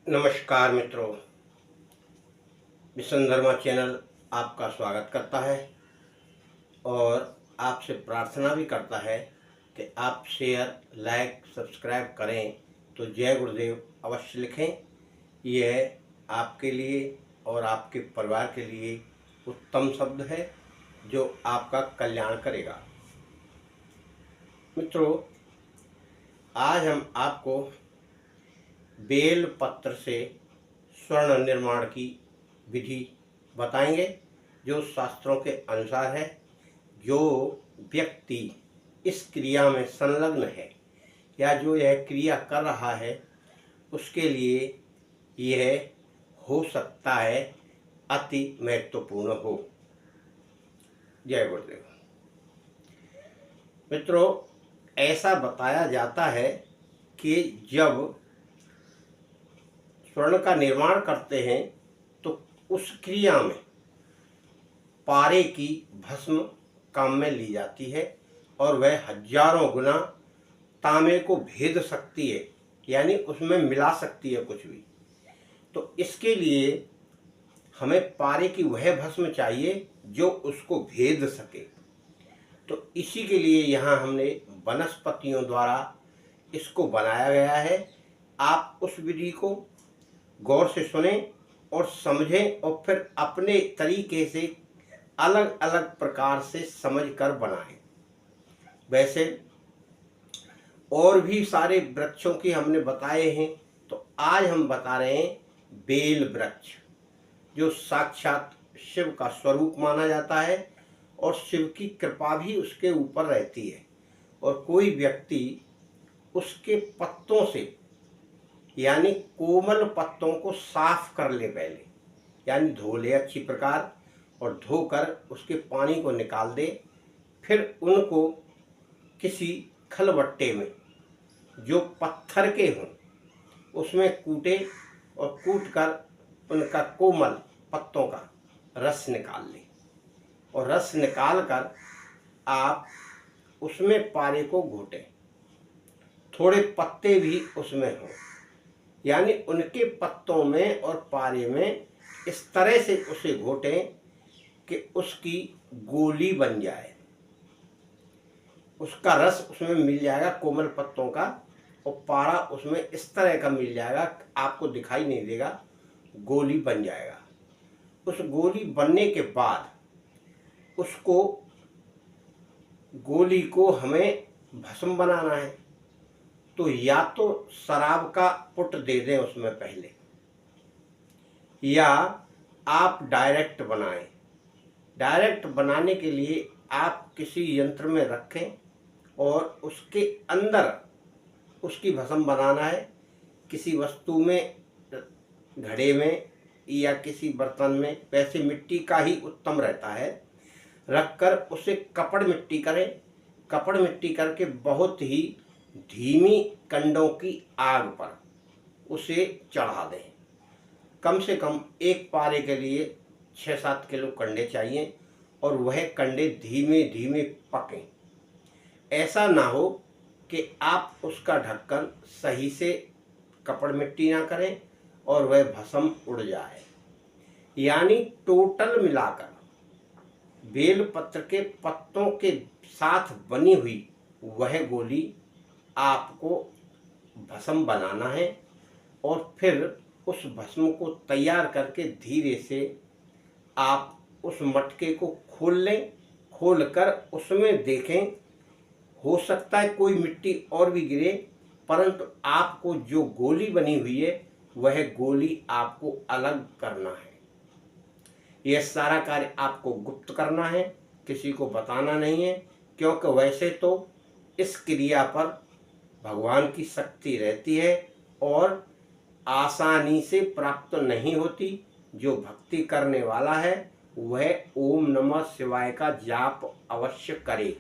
नमस्कार मित्रों, विश्वधर्मा चैनल आपका स्वागत करता है और आपसे प्रार्थना भी करता है कि आप शेयर, लाइक, सब्सक्राइब करें। तो जय गुरुदेव अवश्य लिखें। यह आपके लिए और आपके परिवार के लिए उत्तम शब्द है जो आपका कल्याण करेगा। मित्रों, आज हम आपको बेल पत्र से स्वर्ण निर्माण की विधि बताएंगे जो शास्त्रों के अनुसार है। जो व्यक्ति इस क्रिया में संलग्न है या जो यह क्रिया कर रहा है उसके लिए यह हो सकता है अति महत्वपूर्ण हो। जय गुरुदेव। मित्रों, ऐसा बताया जाता है कि जब स्वर्ण का निर्माण करते हैं तो उस क्रिया में पारे की भस्म काम में ली जाती है और वह हजारों गुना तांबे को भेद सकती है, यानी उसमें मिला सकती है कुछ भी। तो इसके लिए हमें पारे की वह भस्म चाहिए जो उसको भेद सके। तो इसी के लिए यहाँ हमने वनस्पतियों द्वारा इसको बनाया गया है। आप उस विधि को गौर से सुने और समझें और फिर अपने तरीके से अलग अलग प्रकार से समझकर बनाएं। वैसे और भी सारे वृक्षों की हमने बताए हैं, तो आज हम बता रहे हैं बेल वृक्ष, जो साक्षात शिव का स्वरूप माना जाता है और शिव की कृपा भी उसके ऊपर रहती है। और कोई व्यक्ति उसके पत्तों से, यानी कोमल पत्तों को साफ कर ले पहले, यानी धो ले अच्छी प्रकार और धोकर उसके पानी को निकाल दे। फिर उनको किसी खलबट्टे में जो पत्थर के हों उसमें कूटे और कूटकर उनका कोमल पत्तों का रस निकाल ले। और रस निकाल कर आप उसमें पारे को घोटें, थोड़े पत्ते भी उसमें हों, यानी उनके पत्तों में और पारे में इस तरह से उसे घोटें कि उसकी गोली बन जाए। उसका रस उसमें मिल जाएगा कोमल पत्तों का, और पारा उसमें इस तरह का मिल जाएगा, आपको दिखाई नहीं देगा, गोली बन जाएगा। उस गोली बनने के बाद उसको गोली को हमें भस्म बनाना है। तो या तो शराब का पुट दे दें उसमें पहले, या आप डायरेक्ट बनाएं। डायरेक्ट बनाने के लिए आप किसी यंत्र में रखें और उसके अंदर उसकी भस्म बनाना है। किसी वस्तु में, घड़े में या किसी बर्तन में, वैसे मिट्टी का ही उत्तम रहता है, रखकर उसे कपड़ मिट्टी करें। कपड़ मिट्टी करके बहुत ही धीमी कंडों की आग पर उसे चढ़ा दें। कम से कम एक पारे के लिए 6-7 किलो कंडे चाहिए और वह कंडे धीमे धीमे पकें। ऐसा ना हो कि आप उसका ढक्कन सही से कपड़ मिट्टी ना करें और वह भस्म उड़ जाए। यानी टोटल मिलाकर बेल पत्र के पत्तों के साथ बनी हुई वह गोली आपको भस्म बनाना है। और फिर उस भस्म को तैयार करके धीरे से आप उस मटके को खोल लें। खोलकर उसमें देखें, हो सकता है कोई मिट्टी और भी गिरे, परंतु आपको जो गोली बनी हुई है वह गोली आपको अलग करना है। यह सारा कार्य आपको गुप्त करना है, किसी को बताना नहीं है, क्योंकि वैसे तो इस क्रिया पर भगवान की शक्ति रहती है और आसानी से प्राप्त नहीं होती। जो भक्ति करने वाला है वह ओम नमः शिवाय का जाप अवश्य करे,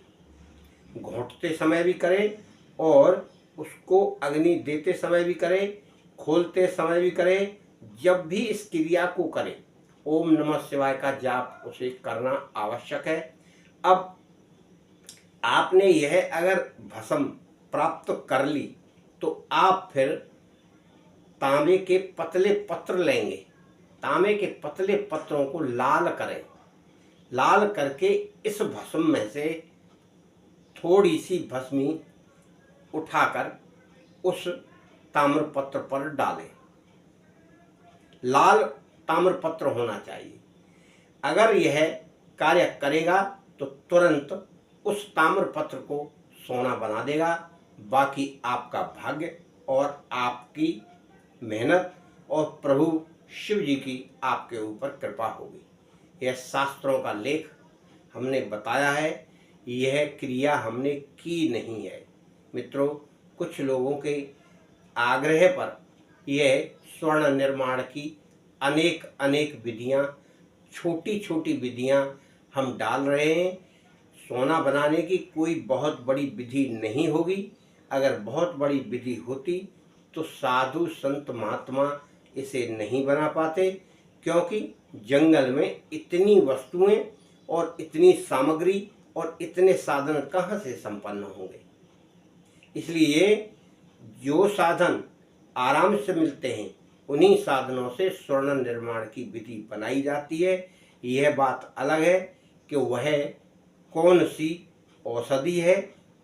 घोंटते समय भी करे और उसको अग्नि देते समय भी करे, खोलते समय भी करे। जब भी इस क्रिया को करे ओम नमः शिवाय का जाप उसे करना आवश्यक है। अब आपने यह अगर भस्म प्राप्त कर ली तो आप फिर तांबे के पतले पत्र लेंगे, तांबे के पतले पत्रों को लाल करें, लाल करके इस भस्म में से थोड़ी सी भस्मी उठाकर उस ताम्रपत्र पर डालें। लाल ताम्रपत्र होना चाहिए। अगर यह कार्य करेगा तो तुरंत उस ताम्रपत्र को सोना बना देगा। बाकी आपका भाग्य और आपकी मेहनत और प्रभु शिव जी की आपके ऊपर कृपा होगी। यह शास्त्रों का लेख हमने बताया है, यह क्रिया हमने की नहीं है। मित्रों, कुछ लोगों के आग्रह पर यह स्वर्ण निर्माण की अनेक विधियां, छोटी छोटी विधियां हम डाल रहे हैं। सोना बनाने की कोई बहुत बड़ी विधि नहीं होगी। अगर बहुत बड़ी विधि होती तो साधु संत महात्मा इसे नहीं बना पाते, क्योंकि जंगल में इतनी वस्तुएं और इतनी सामग्री और इतने साधन कहाँ से संपन्न होंगे। इसलिए जो साधन आराम से मिलते हैं उन्हीं साधनों से स्वर्ण निर्माण की विधि बनाई जाती है। यह बात अलग है कि वह कौन सी औषधि है,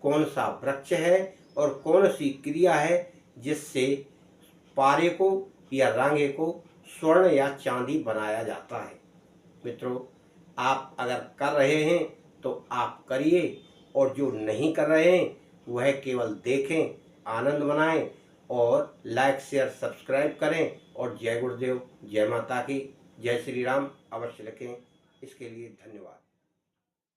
कौन सा वृक्ष है और कौन सी क्रिया है जिससे पारे को या रांगे को स्वर्ण या चांदी बनाया जाता है। मित्रों, आप अगर कर रहे हैं तो आप करिए, और जो नहीं कर रहे हैं वह केवल देखें, आनंद मनाएं और लाइक शेयर सब्सक्राइब करें। और जय गुरुदेव, जय माता की, जय श्री राम अवश्य लिखें। इसके लिए धन्यवाद।